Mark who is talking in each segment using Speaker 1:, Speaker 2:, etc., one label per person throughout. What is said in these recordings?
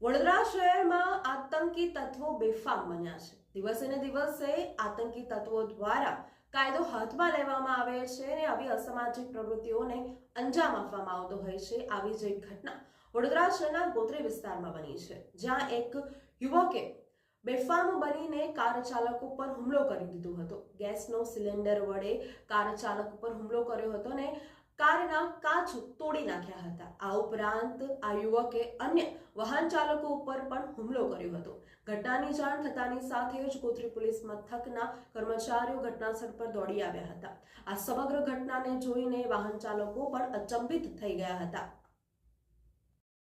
Speaker 1: વડોદરા શહેરમાં આતંકી તત્વો બેફામ બન્યા છે। દિવસે ને દિવસે આતંકી તત્વો દ્વારા કાયદો હાથમાં લેવામાં આવે છે અને આવી અસામાજિક પ્રવૃત્તિઓને અંજામ આપવામાં આવતો હોય છે। આવી જ એક ઘટના વડોદરા શહેરના ગોત્રી વિસ્તારમાં બની છે, જ્યાં એક યુવકે બેફામ બનીને કાર ચાલક ઉપર હુમલો કરી દીધો હતો। ગેસનો સિલિન્ડર વડે કાર ચાલક ઉપર હુમલો કર્યો હતો અને કારના કાચ તોડી નાખ્યા હતા। આ ઉપરાંત આ યુવકે અન્ય વાહન ચાલકો ઉપર પણ હુમલો કર્યો હતો। ઘટનાની જાણ થતાની સાથે જ ગોત્રી પોલીસ મથકના કર્મચારીઓ ઘટનાસ્થળ પર દોડી આવ્યા હતા। આ સમગ્ર ઘટનાને જોઈને વાહન ચાલકો પણ અચંબિત થઈ ગયા હતા।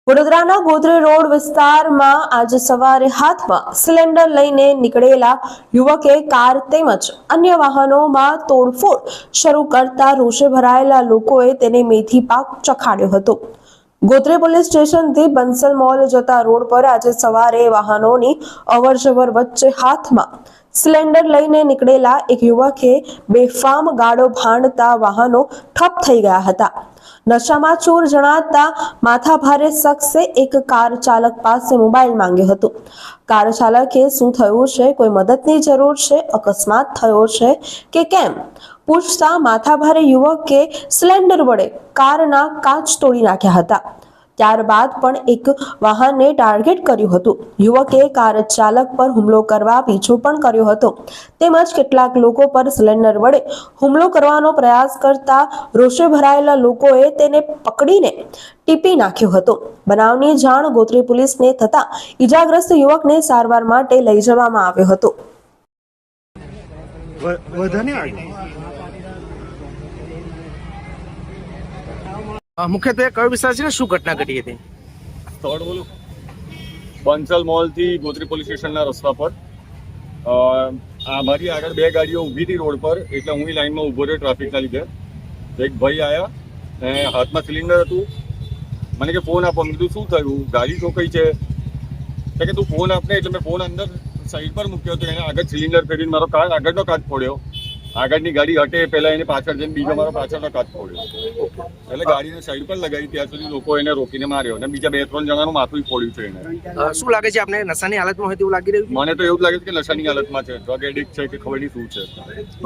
Speaker 1: વડોદરાના ગોત્રી રોડ વિસ્તારમાં આજે સવારે હાથમાં સિલિન્ડર લઈને નીકળેલા યુવકે કાર તેમજ અન્ય વાહનોમાં તોડફોડ શરૂ કરતા રોષે ભરાયેલા લોકોએ તેને મેથી પાક ચખાડ્યો હતો। ગોત્રી પોલીસ સ્ટેશનથી બંસલ મોલ જતા રોડ પર આજે સવારે વાહનોની અવરજવર વચ્ચે હાથમાં સિલિન્ડર લઈને નીકળેલા એક યુવકે બેફામ ગાળો ભાંડતા વાહનો ઠપ થઈ ગયા હતા। નશામાં ચોર જણાતા માથાભારે શખ્સે એક કાર ચાલક પાસે મોબાઈલ માંગ્યો હતો। કાર ચાલકે શું થયું છે, કોઈ મદદની જરૂર છે, અકસ્માત થયો છે કે કેમ પૂછતા માથાભારે યુવકે સિલિન્ડર વડે કારના કાચ તોડી નાખ્યા હતા। ત્યારબાદ પણ એક વાહનને ટાર્ગેટ કર્યું હતું। યુવકે કાર ચાલક પર હુમલો કરવા પીછો પણ કર્યો હતો તેમજ કેટલાક લોકો પર સિલિન્ડર વડે હુમલો કરવાનો પ્રયાસ કરતા રોષે ભરાયેલા લોકોએ તેને પકડીને ટીપી નાખ્યો હતો। બનાવની જાણ ગોત્રી પોલીસને થતા ઈજાગ્રસ્ત યુવકને સારવાર માટે લઈ જવામાં આવ્યો હતો।
Speaker 2: મુખ્યત્વે કયો વિસ્તાર છે ને શું ઘટના ઘટી હતી?
Speaker 3: સ્થળ બોલું બંસલ મોલથી ગોત્રી પોલીસ સ્ટેશનના રસ્તા પર મારી આગળ બે ગાડીઓ ઊભી હતી રોડ પર, એટલે હું લાઈનમાં ઊભો રહ્યો ટ્રાફિકના લીધે। એક ભાઈ આવ્યા ને હાથમાં સિલિન્ડર હતું, મને કે ફોન આપો। મેં કીધું શું થયું, ગાડી ઠોકાઈ છે? કે તું ફોન આપને, એટલે મેં ફોન અંદર સાઈડ પર મૂક્યો હતો। એને આગળ સિલિન્ડર ફેરીને મારો આગળનો કાચ ફોડ્યો। આગળની ગાડી હટે પહેલા એને પાછળ જઈને બીજો મારો પાછળનો કાચ ફોડ્યો। એટલે ગાડીને સાઈડ પર લગાવી, ત્યાં સુધી લોકો એને રોકીને માર્યો અને બીજા 2-3 જણાનું માથું ફોડ્યું છે એને।
Speaker 2: શું લાગે છે આપને, નશાની હાલતમાં હોય તેવું લાગી રહ્યું છે?
Speaker 3: મને તો એવું જ લાગે છે કે નશાની હાલતમાં છે, ડ્રગ એડિક્ટ છે કે ખબર નહીં શું છે।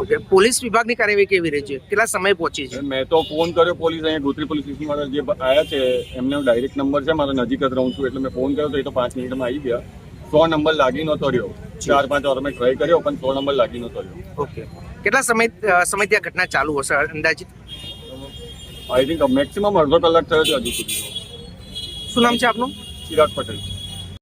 Speaker 2: ઓકે, પોલીસ વિભાગની કાર્યવાહી કેવી રહી છે? કેટલા સમય પહોંચી છે?
Speaker 3: મેં તો ફોન કર્યો પોલીસ, અહીંયા ગોત્રી પોલીસ સ્ટેશન વાળા જે આવ્યા છે એમનો ડાયરેક્ટ નંબર છે, મારા નજીક જ રહું છું, એટલે મેં ફોન કર્યો તો એ તો 5 મિનિટમાં આવી ગયા। 100 નંબર લાગી નહોતો રહ્યો, 4-5 વાર મેં ટ્રાય કર્યો પણ 100 નંબર લાગી નહોતો રહ્યો।
Speaker 2: ઓકે, કેટલા સમય ત્યાં ઘટના ચાલુ હશે અંદાજિત?
Speaker 3: આઈ થિંક મેક્સિમમ અડધો કલાક થયો છે હજુ સુધી।
Speaker 2: શું નામ છે આપનું?
Speaker 3: ચિરાગ પટેલ।